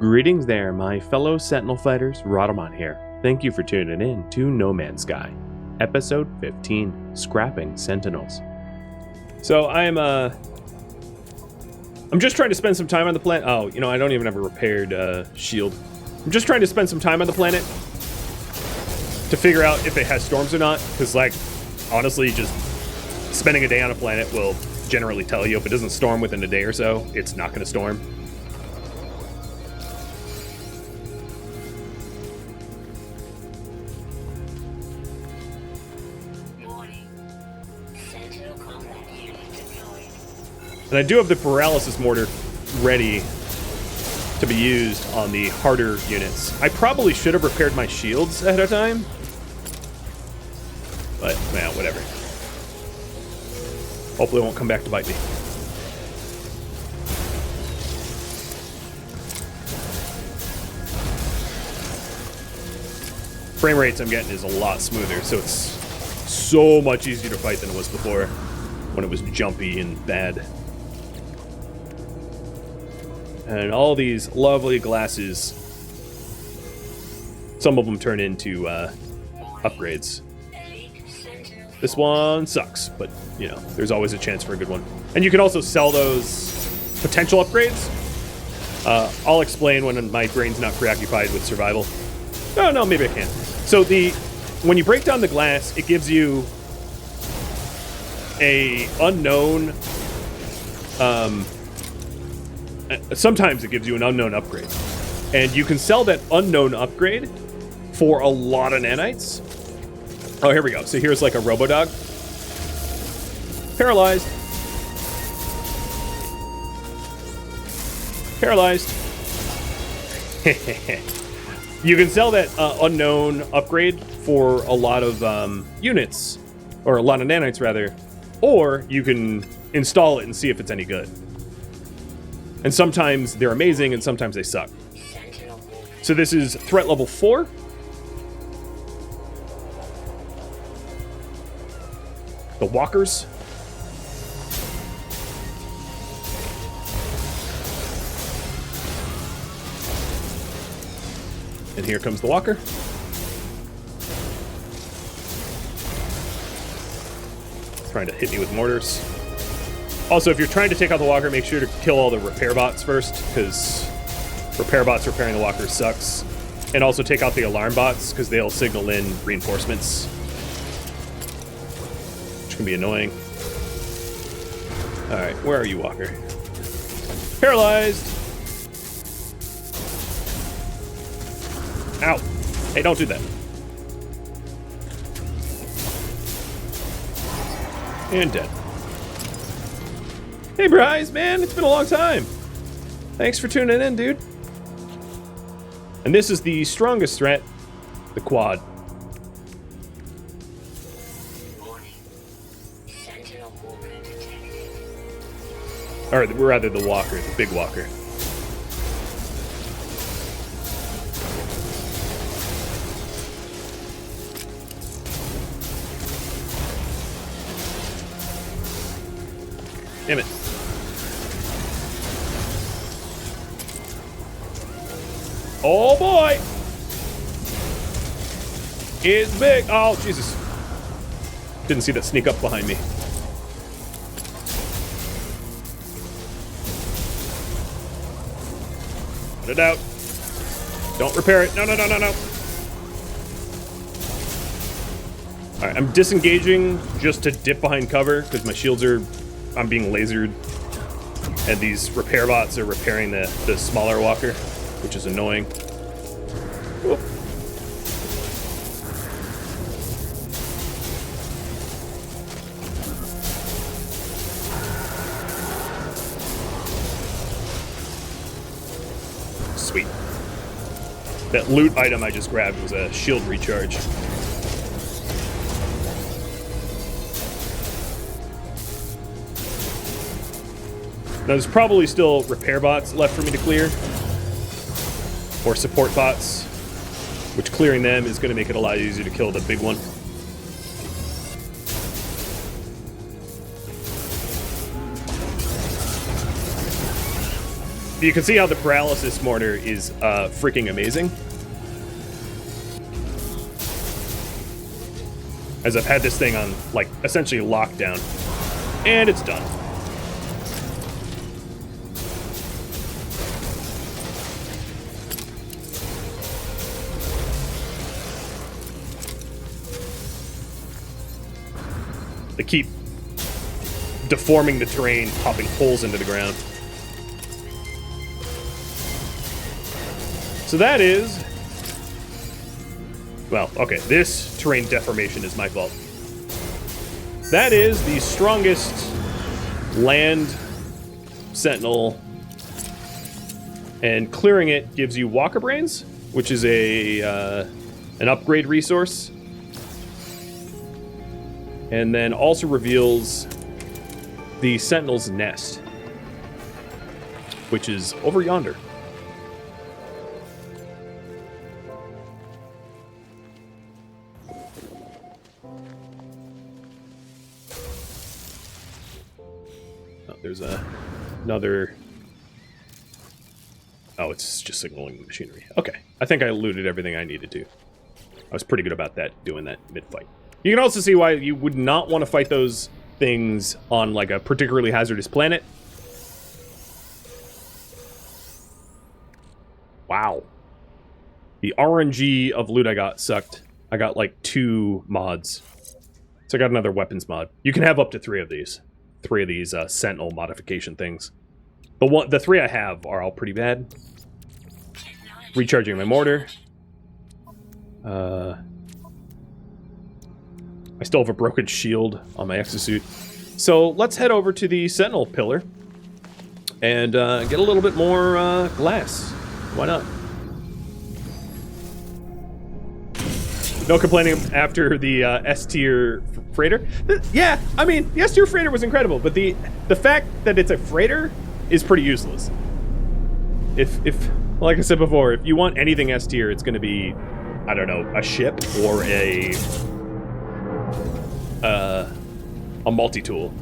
Greetings there, my fellow Sentinel fighters. Rhadamant here. Thank you for tuning in to No Man's Sky, episode 15, Scrapping Sentinels. So I'm just trying to spend some time on the planet. Oh, you know, I don't even have a repaired shield. I'm just trying to spend some time on the planet to figure out if it has storms or not, because, like, honestly, just spending a day on a planet will generally tell you if it doesn't storm within a day or so, it's not going to storm. And I do have the paralysis mortar ready to be used on the harder units. I probably should have repaired my shields ahead of time. But, well, whatever. Hopefully it won't come back to bite me. Frame rates I'm getting is a lot smoother, so it's so much easier to fight than it was before, when it was jumpy and bad. And all these lovely glasses, some of them turn into upgrades. This one sucks, but, you know, there's always a chance for a good one. And you can also sell those potential upgrades. I'll explain when my brain's not preoccupied with survival. Oh, no, maybe I can. So when you break down the glass, it gives you a unknown... sometimes it gives you an unknown upgrade. And you can sell that unknown upgrade for a lot of nanites. Oh, here we go. So here's like a Robodog. Paralyzed. Paralyzed. You can sell that unknown upgrade for a lot of units, or a lot of nanites rather, or you can install it and see if it's any good. And sometimes they're amazing, and sometimes they suck. So this is threat level 4. The walkers. And here comes the walker. Trying to hit me with mortars. Also, if you're trying to take out the walker, make sure to kill all the repair bots first, because repair bots repairing the walker sucks. And also take out the alarm bots, because they'll signal in reinforcements, which can be annoying. Alright, where are you, walker? Paralyzed! Ow! Hey, don't do that. And dead. Hey, Bryce, man, it's been a long time. Thanks for tuning in, dude. And this is the strongest threat, the quad. Or rather, the walker, the big walker. Damn it. Oh boy! It's big! Oh, Jesus. Didn't see that sneak up behind me. Put it out. Don't repair it. No, no, no, no, no. Alright, I'm disengaging just to dip behind cover, because my shields are... I'm being lasered. And these repair bots are repairing the smaller walker, which is annoying. Whoop. Sweet. That loot item I just grabbed was a shield recharge. Now, there's probably still repair bots left for me to clear. Or support bots. Which clearing them is going to make it a lot easier to kill the big one. you can see how the paralysis mortar is freaking amazing. As I've had this thing on, like, essentially lockdown. And it's done. They keep deforming the terrain, popping holes into the ground. So that is... Well, okay, this terrain deformation is my fault. That is the strongest land sentinel, and clearing it gives you Walker Brains, which is an upgrade resource, and then also reveals the Sentinel's Nest, which is over yonder. There's another... Oh, it's just signaling the machinery. Okay, I think I looted everything I needed to. I was pretty good about that, doing that mid-fight. You can also see why you would not want to fight those things on, like, a particularly hazardous planet. Wow. The RNG of loot I got sucked. I got, like, 2 mods. So I got another weapons mod. You can have up to 3 of these. 3 of these Sentinel modification things. The 3 I have are all pretty bad. Recharging my mortar. I still have a broken shield on my exosuit. So let's head over to the Sentinel pillar and get a little bit more glass. Why not? No complaining after the S-tier freighter. Yeah, I mean, the S-tier freighter was incredible, but the fact that it's a freighter is pretty useless. If like I said before, if you want anything S-tier, it's going to be, I don't know, a ship or a multi-tool.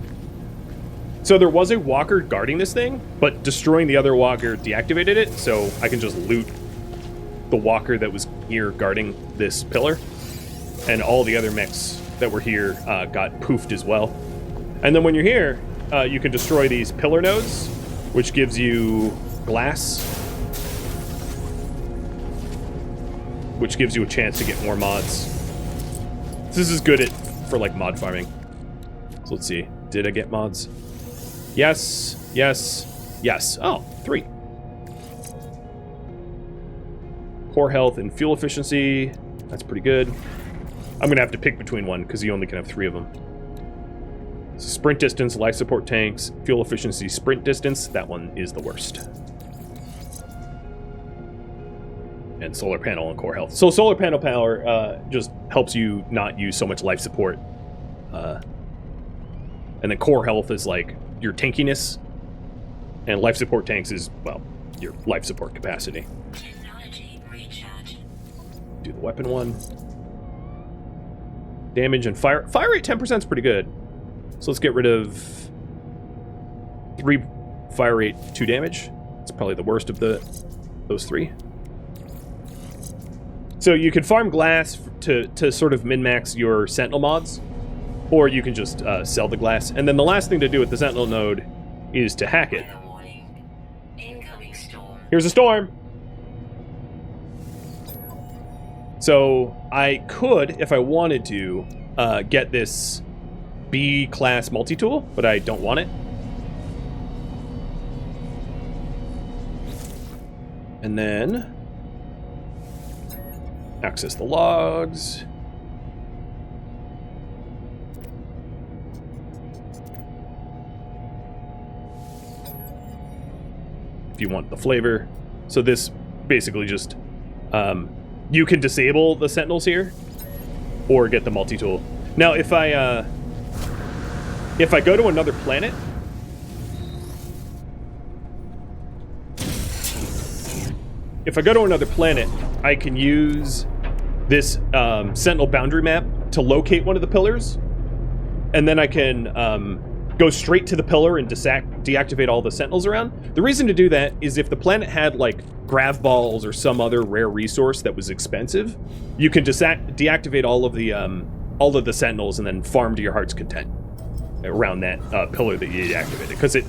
So there was a walker guarding this thing, but destroying the other walker deactivated it, so I can just loot the walker that was here guarding this pillar. And all the other mechs that were here got poofed as well. And then when you're here, you can destroy these pillar nodes, which gives you glass, which gives you a chance to get more mods. This is good for like mod farming. So let's see. Did I get mods? Yes, yes, yes. Oh, 3. Core health and fuel efficiency. That's pretty good. I'm going to have to pick between one because you only can have 3 of them. So sprint distance, life support tanks, fuel efficiency, sprint distance. That one is the worst. And solar panel and core health. So solar panel power just helps you not use so much life support. And then core health is like your tankiness. And life support tanks is, well, your life support capacity. Do the weapon one. Damage and fire rate 10% is pretty good. So let's get rid of 3 fire rate, 2 damage. It's probably the worst of those 3. So you can farm glass to sort of min-max your Sentinel mods, or you can just sell the glass. And then the last thing to do with the Sentinel node is to hack it. Here's a storm. So I could, if I wanted to, get this B-class multi-tool, but I don't want it. And then access the logs. If you want the flavor. So this basically just... you can disable the Sentinels here, or get the multi-tool. Now, if I go to another planet, I can use this Sentinel boundary map to locate one of the pillars, and then I can go straight to the pillar and deactivate all the Sentinels around. The reason to do that is if the planet had like grav balls or some other rare resource that was expensive, you can just deactivate all of the Sentinels and then farm to your heart's content around that pillar that you deactivated. Because it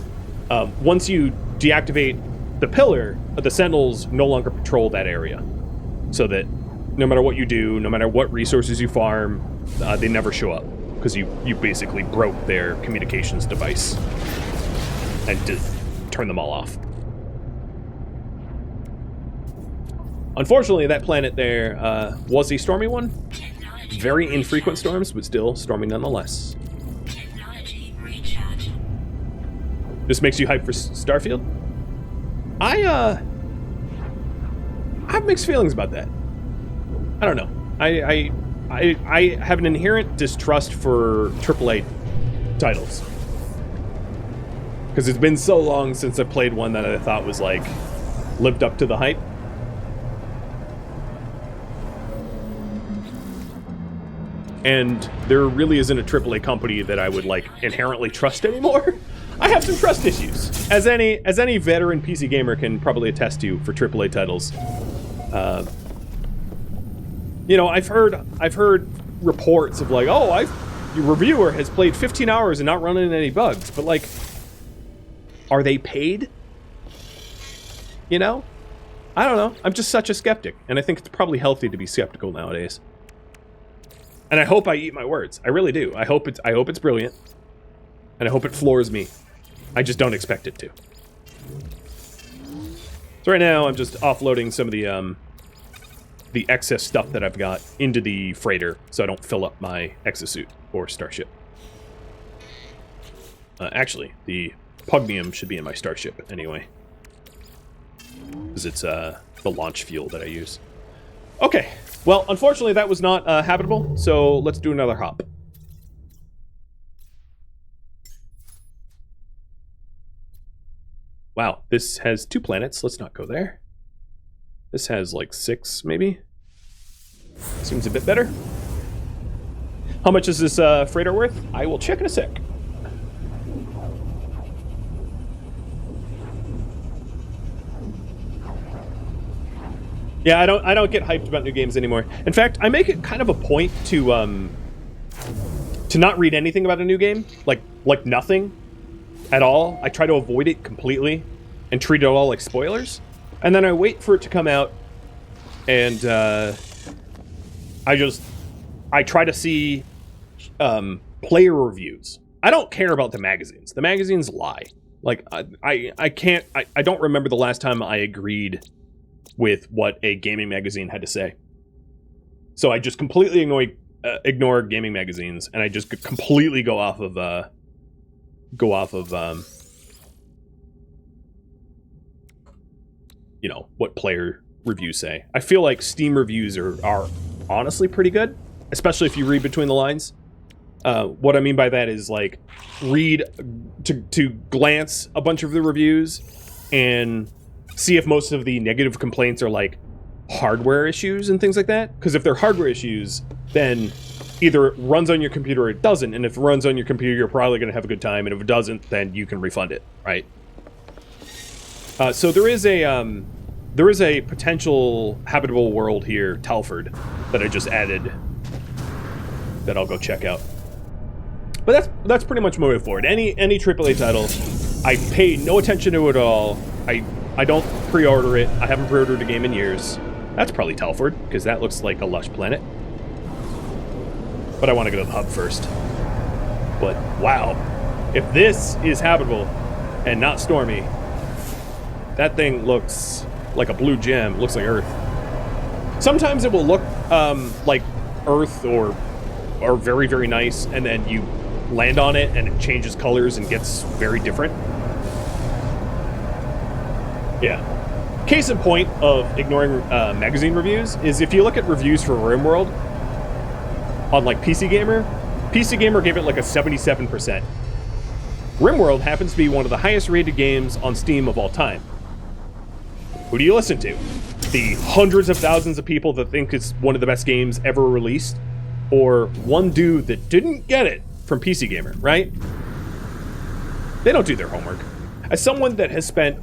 once you deactivate the pillar, the Sentinels no longer patrol that area, so that no matter what you do, no matter what resources you farm, they never show up. Because you basically broke their communications device and turned them all off. Unfortunately, that planet there was a stormy one. Very infrequent storms, but still stormy nonetheless. This makes you hyped for Starfield? I have mixed feelings about that. I don't know. I have an inherent distrust for AAA titles. Because it's been so long since I played one that I thought was, like, lived up to the hype. And there really isn't a AAA company that I would, like, inherently trust anymore. I have some trust issues, as any veteran PC gamer can probably attest to for AAA titles. You know, I've heard reports of like, oh, your reviewer has played 15 hours and not run into any bugs, but like, are they paid? You know? I don't know. I'm just such a skeptic, and I think it's probably healthy to be skeptical nowadays. And I hope I eat my words. I really do. I hope it's brilliant, and I hope it floors me. I just don't expect it to. So right now, I'm just offloading some of the excess stuff that I've got into the freighter, so I don't fill up my exosuit or starship. Actually, the pugnium should be in my starship anyway, because it's the launch fuel that I use. Okay, well, unfortunately that was not habitable, so let's do another hop. Wow, this has 2 planets. Let's not go there. This has like 6, maybe. Seems a bit better. How much is this freighter worth? I will check in a sec. Yeah, I don't get hyped about new games anymore. In fact, I make it kind of a point to not read anything about a new game, like nothing at all. I try to avoid it completely and treat it all like spoilers. And then I wait for it to come out, and I try to see player reviews. I don't care about the magazines. The magazines lie. Like, I don't remember the last time I agreed with what a gaming magazine had to say. So I just completely ignore gaming magazines, and I just completely go off of you know, what player reviews say. I feel like Steam reviews are honestly pretty good, especially if you read between the lines. What I mean by that is, like, read to glance a bunch of the reviews and see if most of the negative complaints are like hardware issues and things like that. Because if they're hardware issues, then either it runs on your computer or it doesn't. And if it runs on your computer, you're probably going to have a good time. And if it doesn't, then you can refund it, right? So there is a potential habitable world here, Telford, that I just added that I'll go check out. But that's pretty much my way forward. Any AAA title, I pay no attention to it at all. I don't pre-order it. I haven't pre-ordered a game in years. That's probably Telford, because that looks like a lush planet. But I want to go to the hub first. But wow, if this is habitable and not stormy, that thing looks like a blue gem. It looks like Earth. Sometimes it will look like Earth or very, very nice, and then you land on it and it changes colors and gets very different. Yeah. Case in point of ignoring magazine reviews is if you look at reviews for RimWorld on like PC Gamer gave it like a 77%. RimWorld happens to be one of the highest rated games on Steam of all time. Who do you listen to? The hundreds of thousands of people that think it's one of the best games ever released? Or one dude that didn't get it from PC Gamer, right? They don't do their homework. As someone that has spent,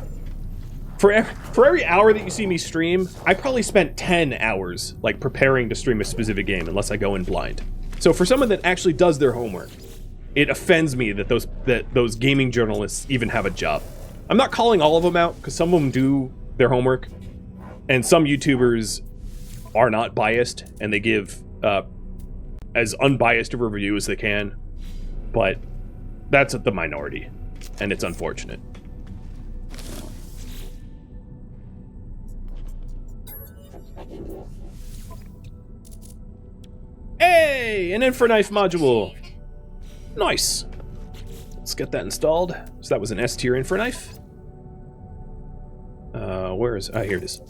for every hour that you see me stream, I probably spent 10 hours like preparing to stream a specific game, unless I go in blind. So for someone that actually does their homework, it offends me that those gaming journalists even have a job. I'm not calling all of them out, because some of them do their homework, and some YouTubers are not biased, and they give as unbiased a review as they can, but that's the minority, and it's unfortunate. Hey, an Infraknife module. Nice. Let's get that installed. So that was an S tier Infraknife. Where is? Ah, here it is.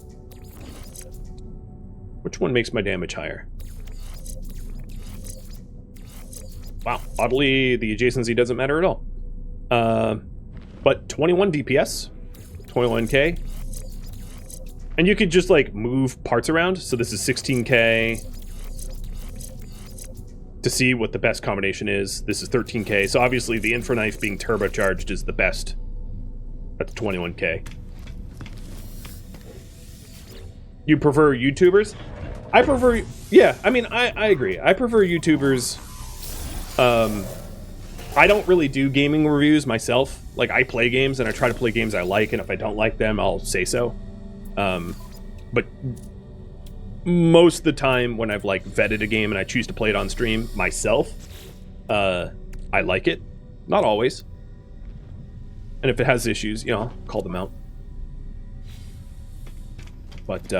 Which one makes my damage higher? Wow, oddly, the adjacency doesn't matter at all. But 21 DPS, 21k. And you could just like move parts around. So this is 16k. To see what the best combination is, this is 13k. So obviously the Infraknife being turbocharged is the best at the 21k. You prefer YouTubers? I prefer, yeah, I mean, I agree. I prefer YouTubers. I don't really do gaming reviews myself. Like, I play games and I try to play games I like, and if I don't like them, I'll say so. But most of the time when I've like vetted a game and I choose to play it on stream myself, I like it. Not always. And if it has issues, you know, I'll call them out. But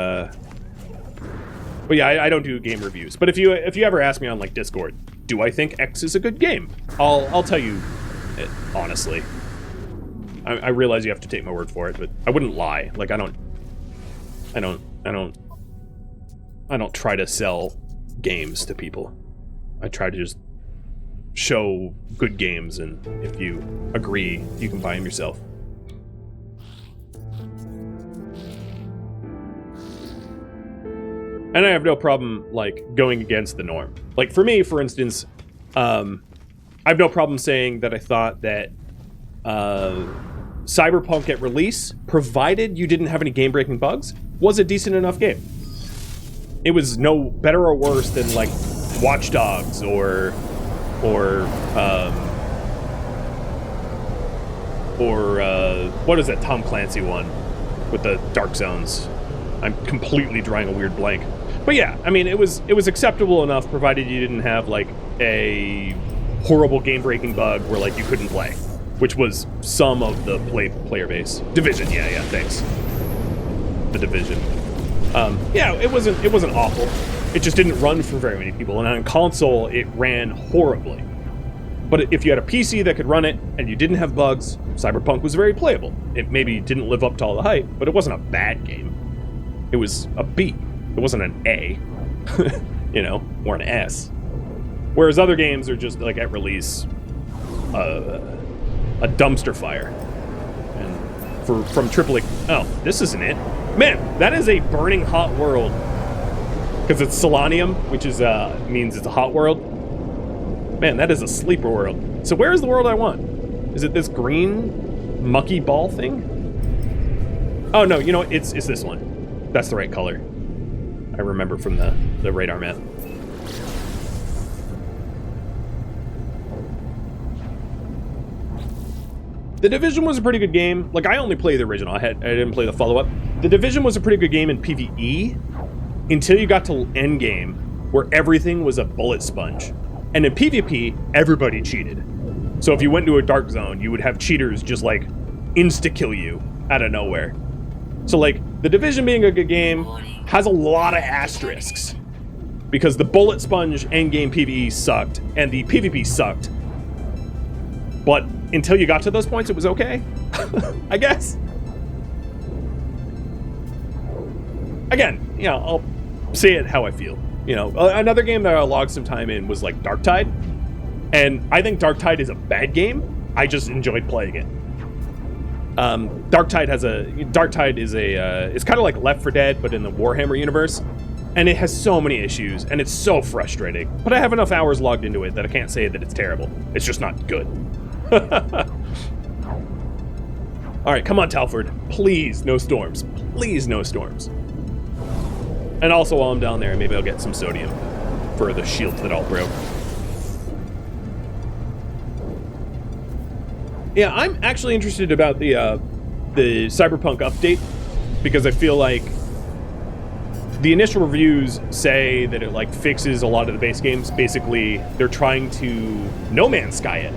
yeah, I don't do game reviews. But if you ever ask me on like Discord, do I think X is a good game? I'll tell you it, honestly. I realize you have to take my word for it, but I wouldn't lie. Like I don't try to sell games to people. I try to just show good games, and if you agree, you can buy them yourself. And I have no problem, like, going against the norm. Like, for me, for instance, I have no problem saying that I thought that Cyberpunk at release, provided you didn't have any game-breaking bugs, was a decent enough game. It was no better or worse than, like, Watch Dogs or what is that Tom Clancy one with the Dark Zones? I'm completely drawing a weird blank. But yeah, I mean, it was acceptable enough, provided you didn't have like a horrible game-breaking bug where like you couldn't play, which was some of the player base. Division, yeah, thanks. The Division. Yeah, it wasn't awful. It just didn't run for very many people, and on console it ran horribly. But if you had a PC that could run it and you didn't have bugs, Cyberpunk was very playable. It maybe didn't live up to all the hype, but it wasn't a bad game. It was a B. It wasn't an A, you know, or an S. Whereas other games are just, like, at release, a dumpster fire. And from AAA... Oh, this isn't it. Man, that is a burning hot world. Because it's Solanium, which is means it's a hot world. Man, that is a sleeper world. So where is the world I want? Is it this green, mucky ball thing? Oh, no, you know what? It's this one. That's the right color. I remember from the radar map. The Division was a pretty good game. Like, I only played the original. I didn't play the follow-up. The Division was a pretty good game in PvE until you got to endgame, where everything was a bullet sponge. And in PvP, everybody cheated. So if you went to a dark zone, you would have cheaters just, like, insta-kill you out of nowhere. So, like, The Division being a good game has a lot of asterisks. Because the bullet sponge endgame PvE sucked, and the PvP sucked. But until you got to those points, it was okay, I guess. Again, you know, I'll say it how I feel. You know, another game that I logged some time in was like Darktide. And I think Darktide is a bad game. I just enjoyed playing it. Darktide is it's kind of like Left 4 Dead, but in the Warhammer universe. And it has so many issues, and it's so frustrating. But I have enough hours logged into it that I can't say that it's terrible. It's just not good. All right, come on, Telford. Please, no storms. Please, no storms. And also, while I'm down there, maybe I'll get some sodium for the shields that all broke. Yeah, I'm actually interested about the Cyberpunk update, because I feel like the initial reviews say that it like fixes a lot of the base games. Basically, they're trying to No Man's Sky it.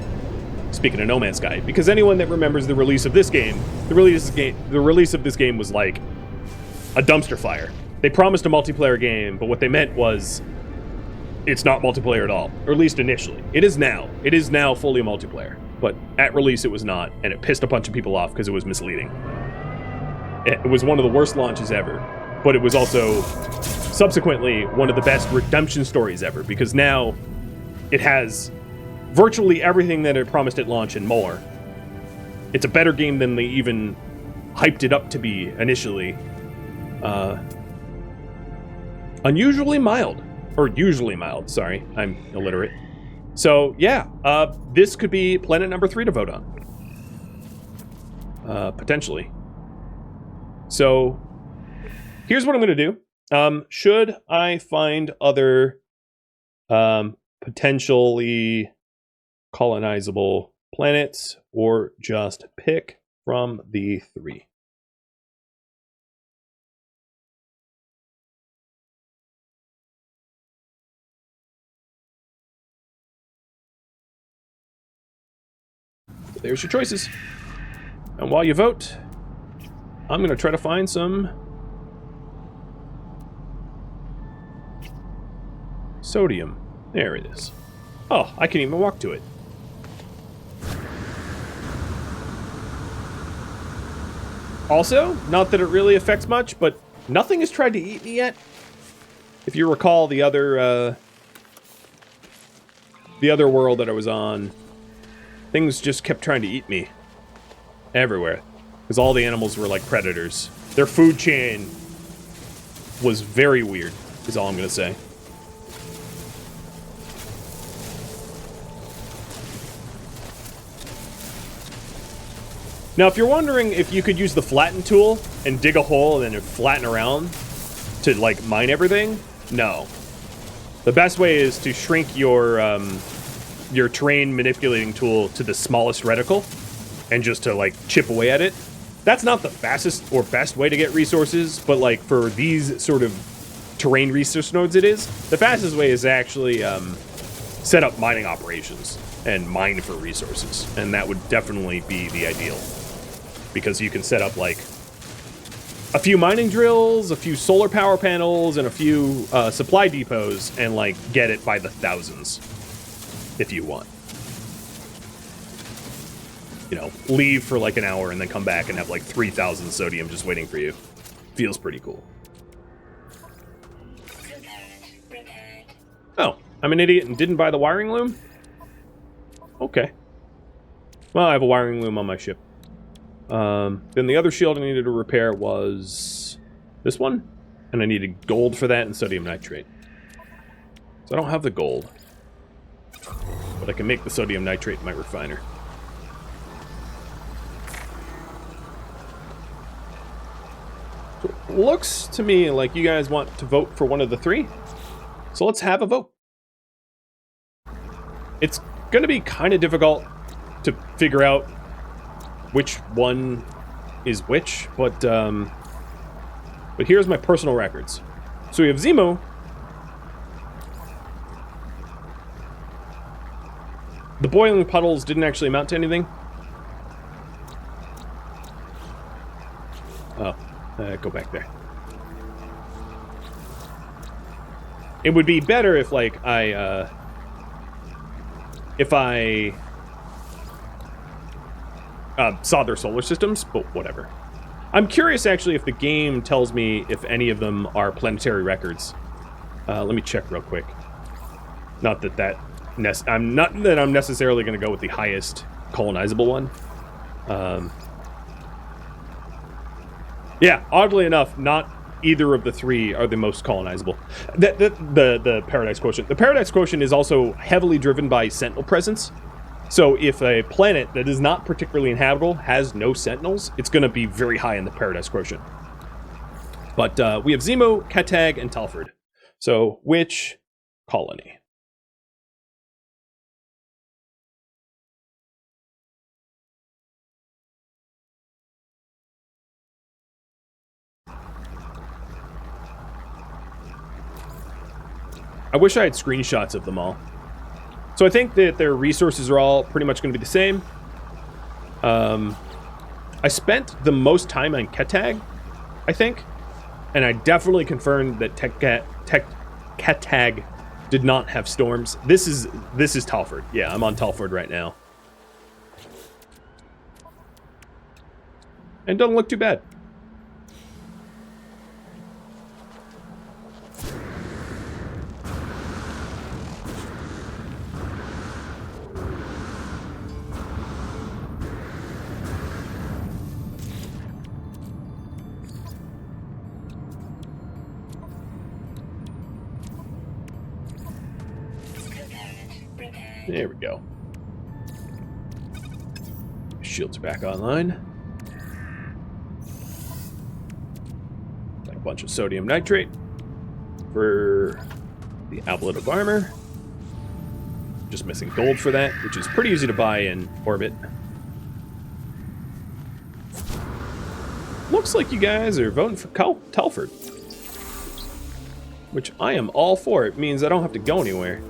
Speaking of No Man's Sky, because anyone that remembers the release of this game, the release of this game was like a dumpster fire. They promised a multiplayer game, but what they meant was it's not multiplayer at all, or at least initially. It is now. It is now fully multiplayer, but at release it was not, and it pissed a bunch of people off because it was misleading. It was one of the worst launches ever, but it was also subsequently one of the best redemption stories ever, because now it has virtually everything that it promised at launch and more. It's a better game than they even hyped it up to be initially. Unusually mild. Or usually mild, sorry. I'm illiterate. So, yeah. This could be planet number 3 to vote on. Potentially. So, here's what I'm going to do. Should I find other potentially colonizable planets, or just pick from the 3? So there's your choices. And while you vote, I'm going to try to find some sodium. There it is. Oh, I can even walk to it. Also, not that it really affects much, but nothing has tried to eat me yet. If you recall the other world that I was on, things just kept trying to eat me everywhere, because all the animals were like predators. Their food chain was very weird, is all I'm going to say. Now, if you're wondering if you could use the flatten tool and dig a hole and then flatten around to, like, mine everything, no. The best way is to shrink your terrain manipulating tool to the smallest reticle and just to, like, chip away at it. That's not the fastest or best way to get resources, but, like, for these sort of terrain resource nodes it is. The fastest way is to actually set up mining operations and mine for resources, and that would definitely be the ideal. Because you can set up, like, a few mining drills, a few solar power panels, and a few supply depots, and, like, get it by the thousands, if you want. You know, leave for, like, an hour and then come back and have, like, 3,000 sodium just waiting for you. Feels pretty cool. Oh, I'm an idiot and didn't buy the wiring loom? Okay. Well, I have a wiring loom on my ship. Then the other shield I needed to repair was this one, and I needed gold for that and sodium nitrate. So I don't have the gold, but I can make the sodium nitrate in my refiner. So it looks to me like you guys want to vote for one of the 3, so let's have a vote. It's going to be kind of difficult to figure out which one is which, but here's my personal records. So we have Zemo. The boiling puddles didn't actually amount to anything. Oh, go back there. It would be better if, like, I saw their solar systems, but whatever. I'm curious, actually, if the game tells me if any of them are planetary records. Let me check real quick. Not that I'm necessarily going to go with the highest colonizable one. Yeah, oddly enough, not either of the 3 are the most colonizable. The Paradise Quotient. The Paradise Quotient is also heavily driven by Sentinel presence. So if a planet that is not particularly inhabitable has no Sentinels, it's going to be very high in the Paradise Quotient. But we have Zemo, Cattag, and Telford. So which colony? I wish I had screenshots of them all. So I think that their resources are all pretty much going to be the same. I spent the most time on Cattag, I think. And I definitely confirmed that Cattag did not have storms. This is Telford. Yeah, I'm on Telford right now. And doesn't look too bad. There we go. Shields are back online. Got a bunch of sodium nitrate for the outlet of armor. Just missing gold for that, which is pretty easy to buy in orbit. Looks like you guys are voting for Telford, which I am all for. It means I don't have to go anywhere.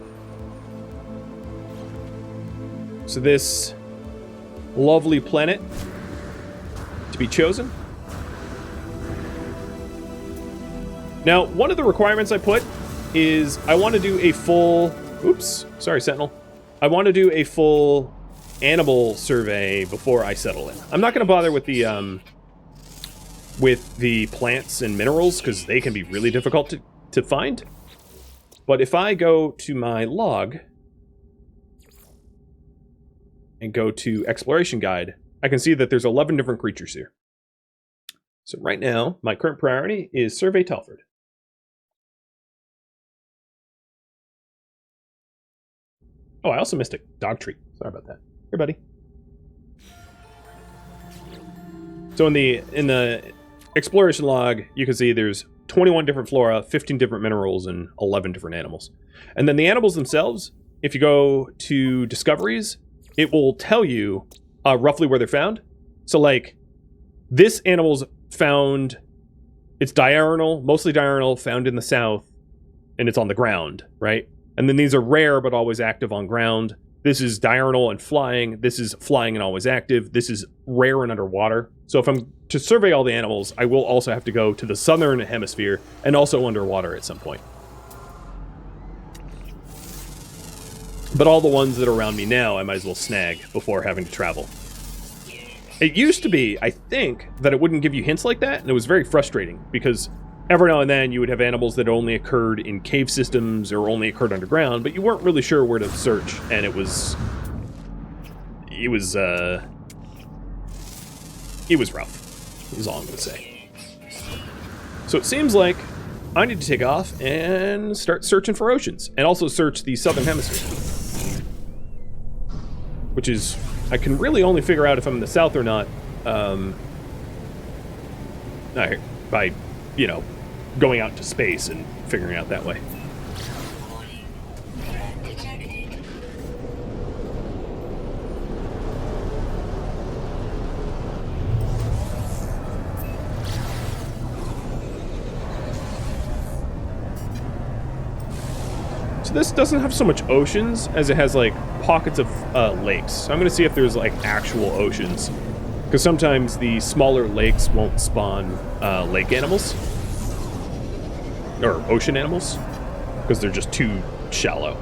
So this lovely planet to be chosen. Now, one of the requirements I put is I want to do a full... Oops, sorry, Sentinel. I want to do a full animal survey before I settle in. I'm not going to bother with the plants and minerals because they can be really difficult to find. But if I go to my log and go to exploration guide, I can see that there's 11 different creatures here. So right now, my current priority is survey Telford. Oh, I also missed a dog treat. Sorry about that. Here, buddy. So in the exploration log, you can see there's 21 different flora, 15 different minerals, and 11 different animals. And then the animals themselves, if you go to discoveries, it will tell you roughly where they're found. So like, this animal's found, it's diurnal, mostly diurnal, found in the south, and it's on the ground, right? And then these are rare, but always active on ground. This is diurnal and flying. This is flying and always active. This is rare and underwater. So if I'm to survey all the animals, I will also have to go to the southern hemisphere and also underwater at some point. But all the ones that are around me now, I might as well snag before having to travel. It used to be, I think, that it wouldn't give you hints like that, and it was very frustrating, because every now and then you would have animals that only occurred in cave systems or only occurred underground, but you weren't really sure where to search, and it was rough, is all I'm going to say. So it seems like I need to take off and start searching for oceans, and also search the southern hemisphere. Which is, I can really only figure out if I'm in the south or not, by, you know, going out to space and figuring out that way. So this doesn't have so much oceans as it has like pockets of lakes. So I'm going to see if there's like actual oceans, because sometimes the smaller lakes won't spawn lake animals or ocean animals because they're just too shallow.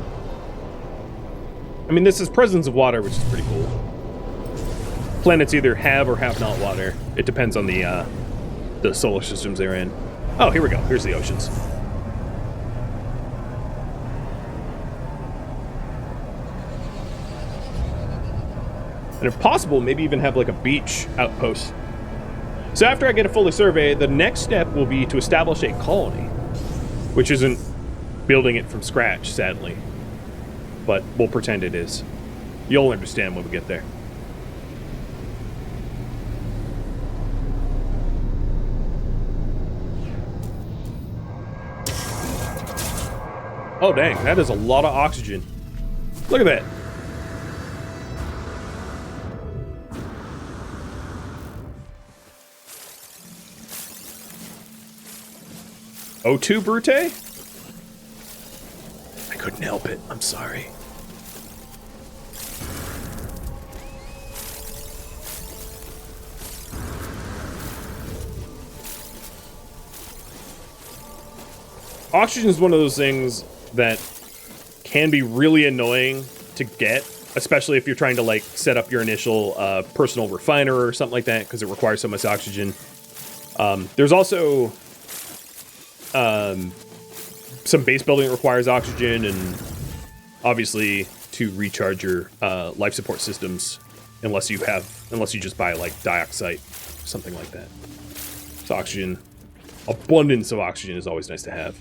I mean, this is presence of water, which is pretty cool. Planets either have or have not water. It depends on the solar systems they're in. Oh, here we go. Here's the oceans. And if possible, maybe even have like a beach outpost. So after I get a fully survey, the next step will be to establish a colony, which isn't building it from scratch, sadly, but we'll pretend it is. You'll understand when we get there. Oh, dang. That is a lot of oxygen. Look at that. O2 Brute? I couldn't help it. I'm sorry. Oxygen is one of those things that can be really annoying to get, especially if you're trying to like set up your initial personal refiner or something like that, because it requires so much oxygen. There's also some base building that requires oxygen, and obviously to recharge your life support systems, unless you just buy like dioxide, something like that. So oxygen, abundance of oxygen is always nice to have.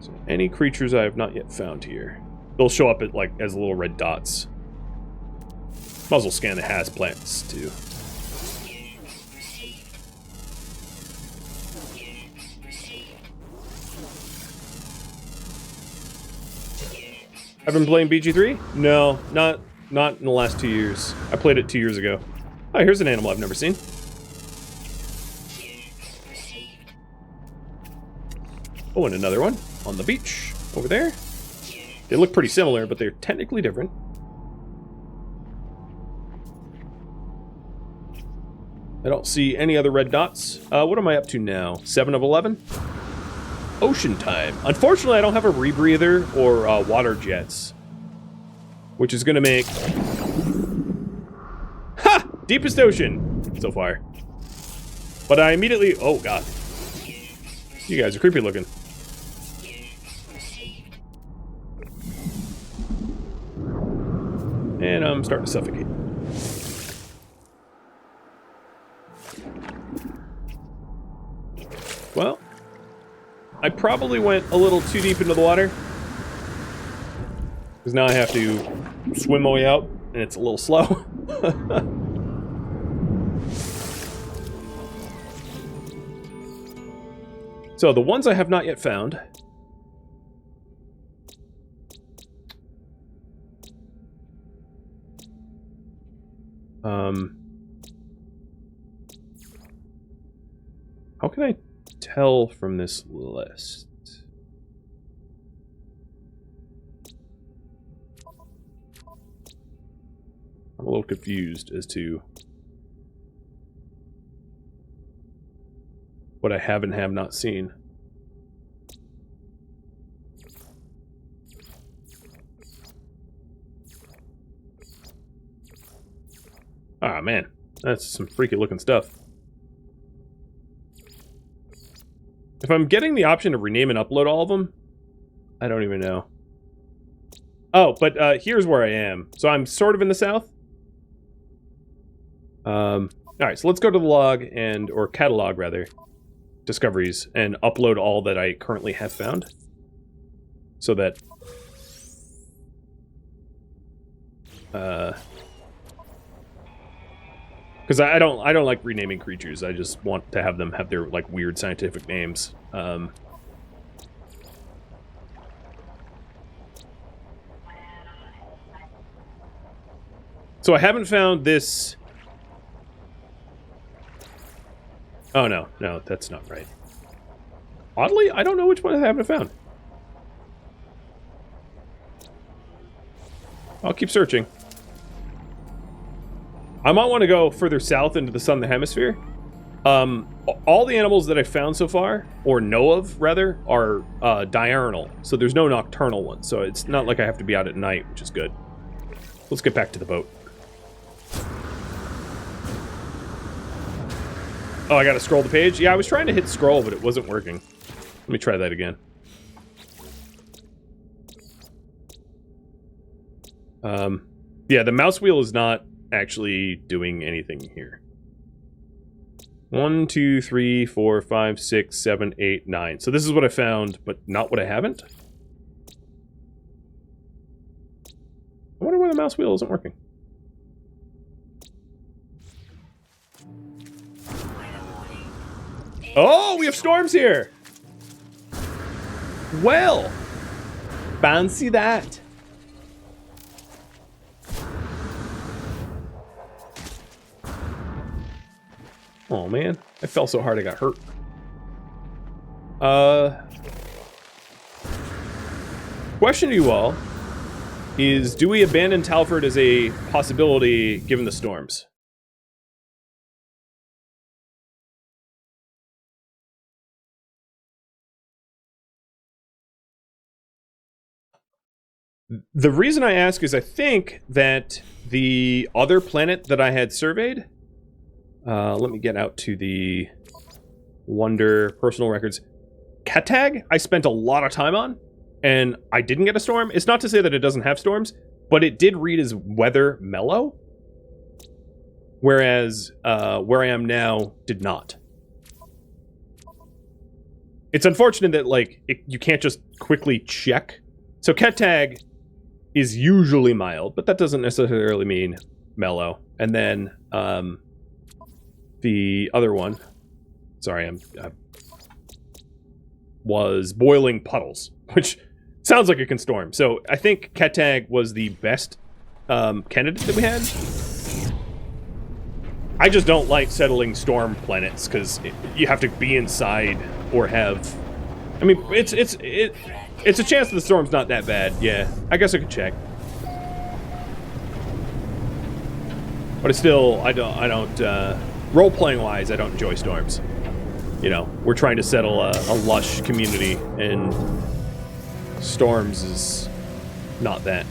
So any creatures I have not yet found here, they'll show up at like as little red dots. Might as well scan the has plants too. I've been playing BG3? No, not in the last 2 years. I played it 2 years ago. Oh, here's an animal I've never seen. Oh, and another one on the beach over there. They look pretty similar, but they're technically different. I don't see any other red dots. What am I up to now? 7 of 11? Ocean time. Unfortunately, I don't have a rebreather or water jets, which is going to make... Ha! Deepest ocean so far. But I immediately... Oh, God. You guys are creepy looking. And I'm starting to suffocate. Well, I probably went a little too deep into the water, because now I have to swim my way out, and it's a little slow. So the ones I have not yet found. How can I tell from this list? I'm a little confused as to what I have and have not seen. Ah, man, that's some freaky looking stuff. If I'm getting the option to rename and upload all of them, I don't even know. Oh, but here's where I am. So I'm sort of in the south. Alright, so let's go to the log or catalog rather, discoveries, and upload all that I currently have found. So that because I don't like renaming creatures. I just want to have them have their like weird scientific names. So I haven't found this. Oh no, that's not right. Oddly, I don't know which one I haven't found. I'll keep searching. I might want to go further south into the southern hemisphere. All the animals that I found so far, or know of rather, are diurnal. So there's no nocturnal ones. So it's not like I have to be out at night, which is good. Let's get back to the boat. Oh, I gotta scroll the page? Yeah, I was trying to hit scroll, but it wasn't working. Let me try that again. Yeah, the mouse wheel is not actually doing anything here. 1, 2, 3, 4, 5, 6, 7, 8, 9. So this is what I found, but not what I haven't. I wonder why the mouse wheel isn't working. Oh, we have storms here! Well, fancy that. Oh man, I fell so hard I got hurt. Question to you all is, do we abandon Talford as a possibility given the storms? The reason I ask is I think that the other planet that I had surveyed, let me get out to the Wonder personal records. Cattag, I spent a lot of time on, and I didn't get a storm. It's not to say that it doesn't have storms, but it did read as weather mellow, whereas where I am now did not. It's unfortunate that like you can't just quickly check. So Cattag is usually mild, but that doesn't necessarily mean mellow. And then the other one, sorry, was boiling puddles, which sounds like it can storm. So I think Cattag was the best candidate that we had. I just don't like settling storm planets because you have to be inside or have. I mean, it's a chance that the storm's not that bad. Yeah, I guess I could check. But it's still, I don't role-playing wise, I don't enjoy storms. You know, we're trying to settle a lush community, and storms is not that.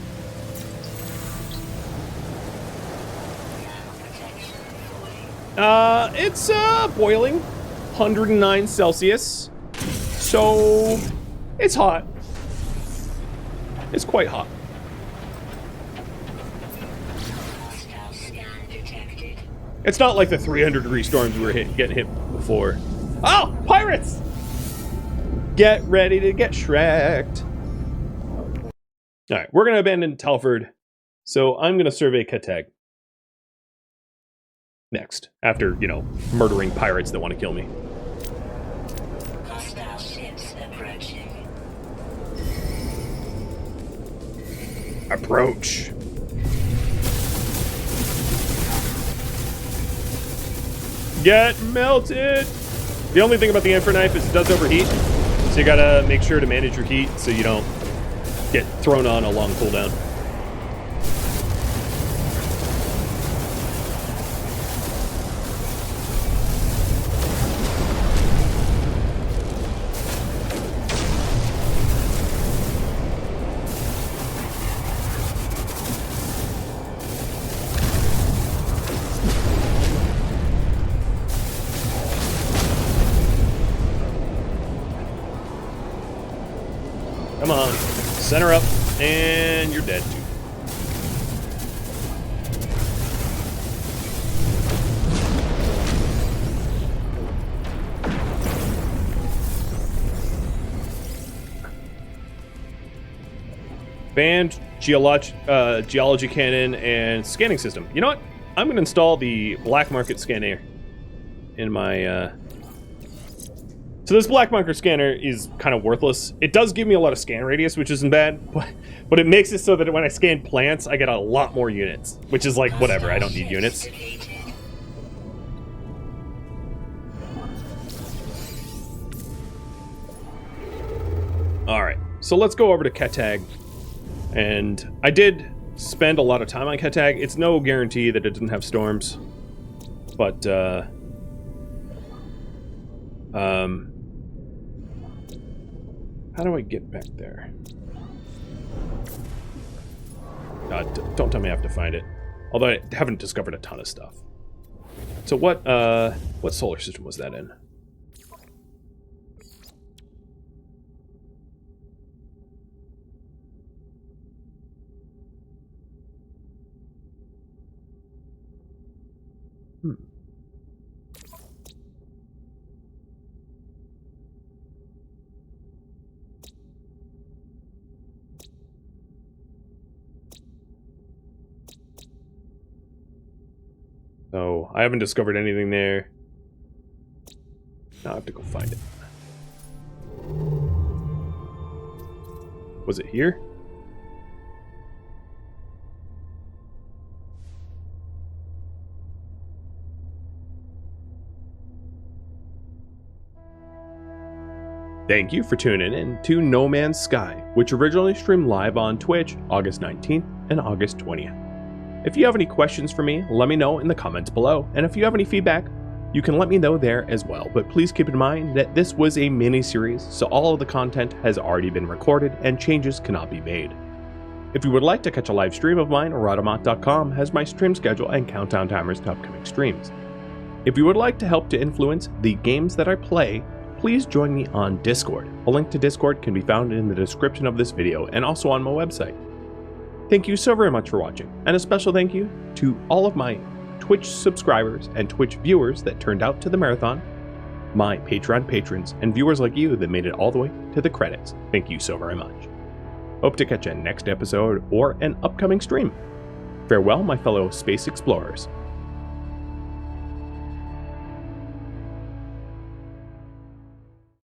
It's boiling, 109 Celsius, so it's hot. It's quite hot. It's not like the 300-degree storms we were getting hit before. Oh, pirates! Get ready to get Shrek'd. All right, we're gonna abandon Talford, so I'm gonna survey Cattag next, after, you know, murdering pirates that want to kill me. Hostile ships approaching. Approach. Get melted! The only thing about the Emperor Knife is it does overheat, so you gotta make sure to manage your heat so you don't get thrown on a long cooldown. Come on, center up, and you're dead too. Banned geology cannon and scanning system. You know what? I'm gonna install the black market scanner in my So this black marker scanner is kind of worthless. It does give me a lot of scan radius, which isn't bad, but it makes it so that when I scan plants, I get a lot more units, which is like, whatever, I don't need units. Alright, so let's go over to Cattag. And I did spend a lot of time on Cattag. It's no guarantee that it didn't have storms, but how do I get back there? Don't tell me I have to find it. Although I haven't discovered a ton of stuff. So what solar system was that in? No, I haven't discovered anything there. Now I have to go find it. Was it here? Thank you for tuning in to No Man's Sky, which originally streamed live on Twitch August 19th and August 20th. If you have any questions for me, let me know in the comments below, and if you have any feedback, you can let me know there as well, but please keep in mind that this was a mini-series, so all of the content has already been recorded and changes cannot be made. If you would like to catch a live stream of mine, Rhadamant.com has my stream schedule and countdown timers to upcoming streams. If you would like to help to influence the games that I play, please join me on Discord. A link to Discord can be found in the description of this video and also on my website. Thank you so very much for watching, and a special thank you to all of my Twitch subscribers and Twitch viewers that turned out to the marathon, my Patreon patrons, and viewers like you that made it all the way to the credits. Thank you so very much. Hope to catch you next episode or an upcoming stream. Farewell, my fellow space explorers.